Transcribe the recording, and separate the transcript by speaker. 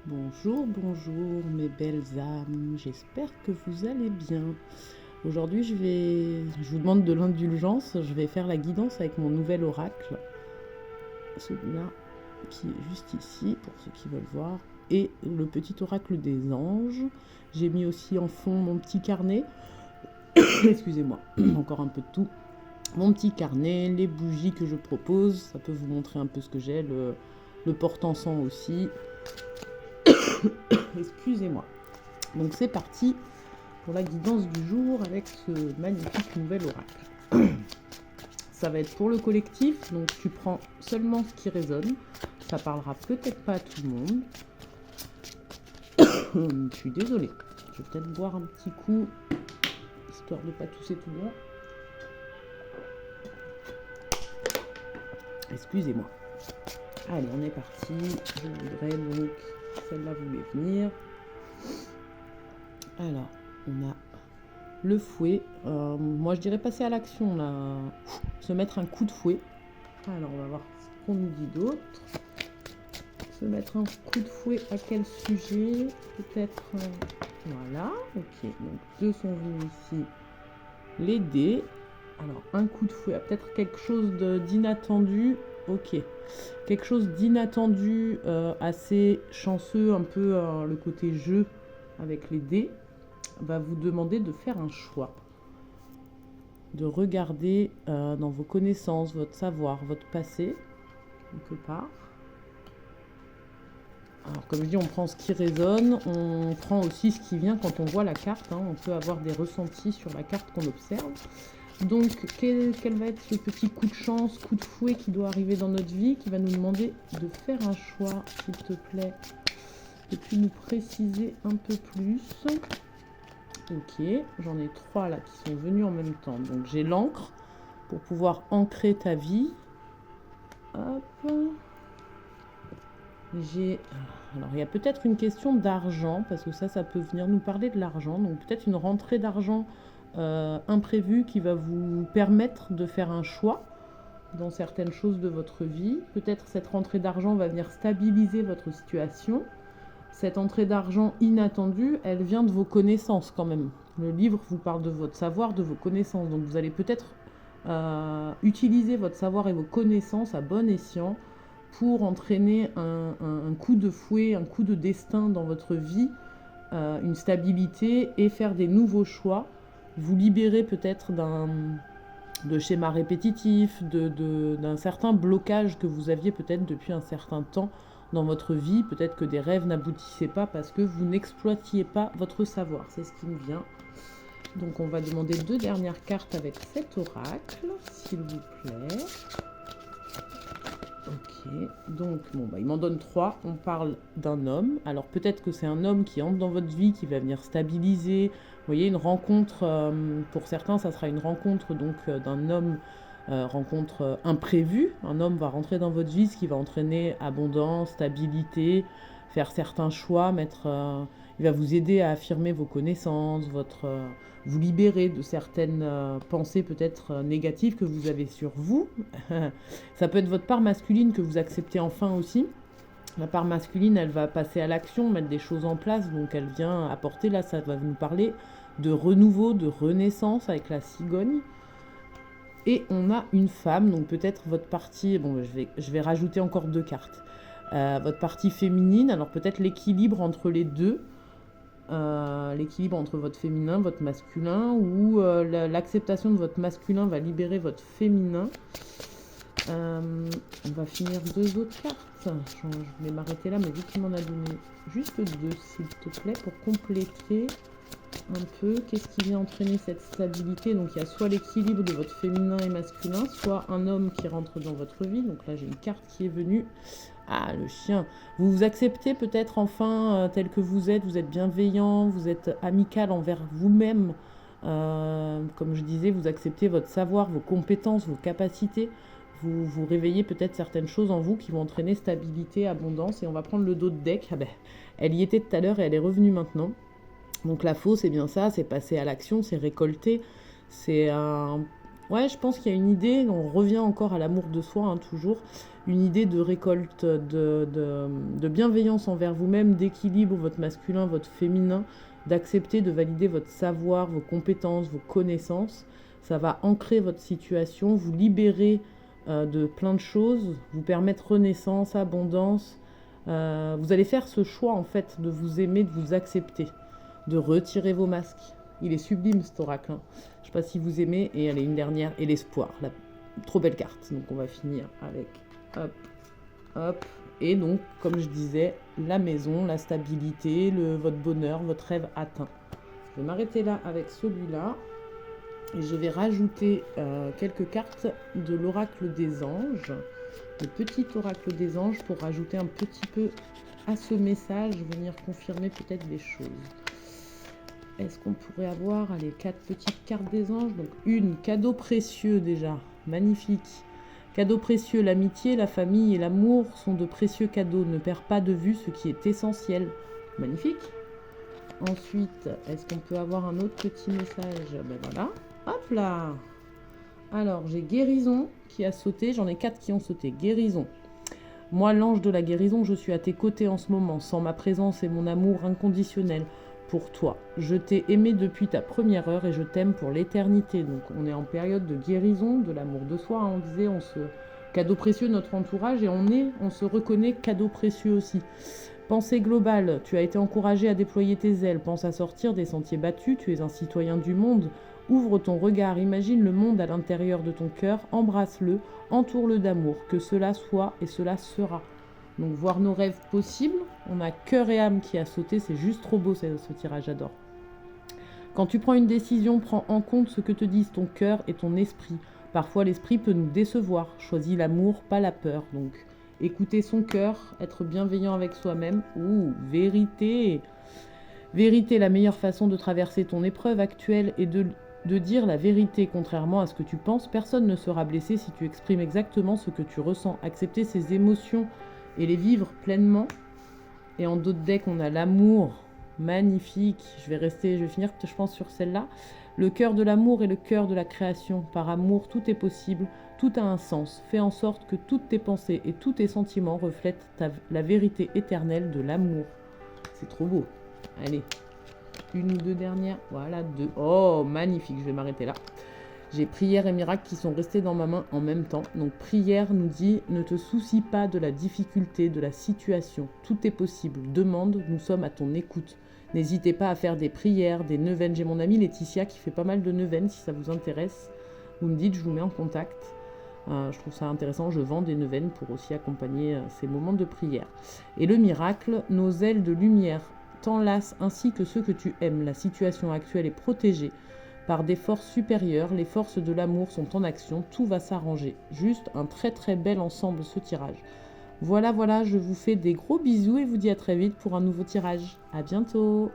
Speaker 1: Bonjour, bonjour mes belles âmes, j'espère que vous allez bien. Aujourd'hui je vous demande de l'indulgence, je vais faire la guidance avec mon nouvel oracle, celui-là qui est juste ici pour ceux qui veulent voir, et le petit oracle des anges. J'ai mis aussi en fond mon petit carnet, excusez-moi, encore un peu de tout, mon petit carnet, les bougies que je propose, ça peut vous montrer un peu ce que j'ai, le porte-encens aussi, excusez-moi. Donc c'est parti pour la guidance du jour avec ce magnifique nouvel oracle. Ça va être pour le collectif, donc tu prends seulement ce qui résonne. Ça parlera peut-être pas à tout le monde. Je suis désolée. Je vais peut-être boire un petit coup, histoire de ne pas tousser tout le monde. Excusez-moi. Allez, on est parti. Je voudrais donc, celle-là voulait venir. Alors, on a le fouet. Moi, je dirais passer à l'action, là. Se mettre un coup de fouet. Alors, on va voir ce qu'on nous dit d'autre. Se mettre un coup de fouet à quel sujet? Peut-être... voilà, ok. Donc, deux sont venus ici. Les dés. Alors, un coup de fouet. Peut-être quelque chose d'inattendu. Ok. Quelque chose d'inattendu, assez chanceux, un peu le côté jeu avec les dés, va vous demander de faire un choix. De regarder dans vos connaissances, votre savoir, votre passé, quelque part. Alors, comme je dis, on prend ce qui résonne, on prend aussi ce qui vient quand on voit la carte. On peut avoir des ressentis sur la carte qu'on observe. Donc, quel va être ce petit coup de chance, coup de fouet qui doit arriver dans notre vie, qui va nous demander de faire un choix, s'il te plaît. Peux-tu nous préciser un peu plus? Ok, j'en ai 3 là qui sont venus en même temps. Donc j'ai l'encre pour pouvoir ancrer ta vie. Hop. Alors il y a peut-être une question d'argent, parce que ça peut venir nous parler de l'argent. Donc peut-être une rentrée d'argent imprévue qui va vous permettre de faire un choix dans certaines choses de votre vie. Peut-être cette rentrée d'argent va venir stabiliser votre situation. Cette entrée d'argent inattendue, elle vient de vos connaissances quand même. Le livre vous parle de votre savoir, de vos connaissances. Donc vous allez peut-être utiliser votre savoir et vos connaissances à bon escient pour entraîner un coup de fouet, un coup de destin dans votre vie, une stabilité et faire des nouveaux choix. Vous libérer peut-être de schémas répétitifs, d'un certain blocage que vous aviez peut-être depuis un certain temps dans votre vie. Peut-être que des rêves n'aboutissaient pas parce que vous n'exploitiez pas votre savoir. C'est ce qui me vient. Donc on va demander 2 dernières cartes avec cet oracle, s'il vous plaît. Ok, donc bon, il m'en donne 3. On parle d'un homme. Alors peut-être que c'est un homme qui entre dans votre vie, qui va venir stabiliser. Vous voyez, une rencontre, pour certains, ça sera une rencontre donc d'un homme, rencontre imprévue. Un homme va rentrer dans votre vie, ce qui va entraîner abondance, stabilité, faire certains choix, il va vous aider à affirmer vos connaissances, vous libérer de certaines pensées peut-être négatives que vous avez sur vous. Ça peut être votre part masculine que vous acceptez enfin aussi. La part masculine, elle va passer à l'action, mettre des choses en place, donc elle vient apporter, là ça va nous parler de renouveau, de renaissance avec la cigogne. Et on a une femme, donc peut-être votre partie, bon je vais rajouter encore 2 cartes. Votre partie féminine, alors peut-être l'équilibre entre les deux, l'équilibre entre votre féminin, votre masculin, ou l'acceptation de votre masculin va libérer votre féminin. On va finir 2 autres cartes. Je vais m'arrêter là, mais vu qu'il m'en a donné juste 2, s'il te plaît, pour compléter un peu. Qu'est-ce qui vient entraîner cette stabilité? Donc il y a soit l'équilibre de votre féminin et masculin, soit un homme qui rentre dans votre vie. Donc là j'ai une carte qui est venue. Ah, le chien. Vous vous acceptez peut-être enfin tel que vous êtes bienveillant, vous êtes amical envers vous-même. Comme je disais, vous acceptez votre savoir, vos compétences, vos capacités. Vous réveillez peut-être certaines choses en vous qui vont entraîner stabilité, abondance. Et on va prendre le dos de deck. Ah ben, elle y était tout à l'heure et elle est revenue maintenant. Donc la faux, c'est bien ça, c'est passer à l'action, c'est récolter. C'est Ouais, je pense qu'il y a une idée, on revient encore à l'amour de soi, hein, toujours, une idée de récolte, de bienveillance envers vous-même, d'équilibre, votre masculin, votre féminin, d'accepter, de valider votre savoir, vos compétences, vos connaissances. Ça va ancrer votre situation, vous libérer de plein de choses, vous permettre renaissance, abondance. Vous allez faire ce choix, en fait, de vous aimer, de vous accepter, de retirer vos masques. Il est sublime, cet oracle, hein. Je sais pas si vous aimez. Et allez, une dernière. Et l'espoir. La trop belle carte. Donc on va finir avec hop, hop. Et donc, comme je disais, la maison, la stabilité, votre bonheur, votre rêve atteint. Je vais m'arrêter là avec celui-là. Et je vais rajouter quelques cartes de l'oracle des anges. Le petit oracle des anges pour rajouter un petit peu à ce message, venir confirmer peut-être des choses. Est-ce qu'on pourrait avoir les 4 petites cartes des anges? Donc une, cadeau précieux déjà, magnifique. Cadeau précieux, l'amitié, la famille et l'amour sont de précieux cadeaux. Ne perds pas de vue ce qui est essentiel. Magnifique. Ensuite, est-ce qu'on peut avoir un autre petit message? Ben voilà. Hop là. Alors, j'ai guérison qui a sauté. J'en ai 4 qui ont sauté. Guérison. Moi, l'ange de la guérison, je suis à tes côtés en ce moment, sans ma présence et mon amour inconditionnel pour toi. Je t'ai aimé depuis ta première heure et je t'aime pour l'éternité. Donc on est en période de guérison, de l'amour de soi, hein. On disait, cadeau précieux notre entourage et on se reconnaît cadeau précieux aussi. Pensée globale, tu as été encouragé à déployer tes ailes, pense à sortir des sentiers battus, tu es un citoyen du monde. Ouvre ton regard, imagine le monde à l'intérieur de ton cœur, embrasse-le, entoure-le d'amour, que cela soit et cela sera. Donc voir nos rêves possibles, on a cœur et âme qui a sauté, c'est juste trop beau ce tirage, j'adore. Quand tu prends une décision, prends en compte ce que te disent ton cœur et ton esprit. Parfois l'esprit peut nous décevoir, choisis l'amour, pas la peur. Donc écouter son cœur, être bienveillant avec soi-même. Ouh, vérité. Vérité, la meilleure façon de traverser ton épreuve actuelle est de dire la vérité. Contrairement à ce que tu penses, personne ne sera blessé si tu exprimes exactement ce que tu ressens. Accepter ses émotions et les vivre pleinement. Et en d'autres decks, on a l'amour, magnifique. Je vais finir, je pense, sur celle-là. Le cœur de l'amour et le cœur de la création. Par amour, tout est possible, tout a un sens. Fais en sorte que toutes tes pensées et tous tes sentiments reflètent la vérité éternelle de l'amour. C'est trop beau. Allez, une ou deux dernières. Voilà, 2. Oh, magnifique, je vais m'arrêter là. J'ai prière et miracle qui sont restés dans ma main en même temps. Donc prière nous dit, ne te soucie pas de la difficulté, de la situation. Tout est possible. Demande, nous sommes à ton écoute. N'hésitez pas à faire des prières, des neuvaines. J'ai mon amie Laetitia qui fait pas mal de neuvaines, si ça vous intéresse. Vous me dites, je vous mets en contact. Je trouve ça intéressant, je vends des neuvaines pour aussi accompagner ces moments de prière. Et le miracle, nos ailes de lumière t'enlacent ainsi que ceux que tu aimes. La situation actuelle est protégée par des forces supérieures, les forces de l'amour sont en action, tout va s'arranger. Juste un très très bel ensemble ce tirage. Voilà, je vous fais des gros bisous et vous dis à très vite pour un nouveau tirage. À bientôt!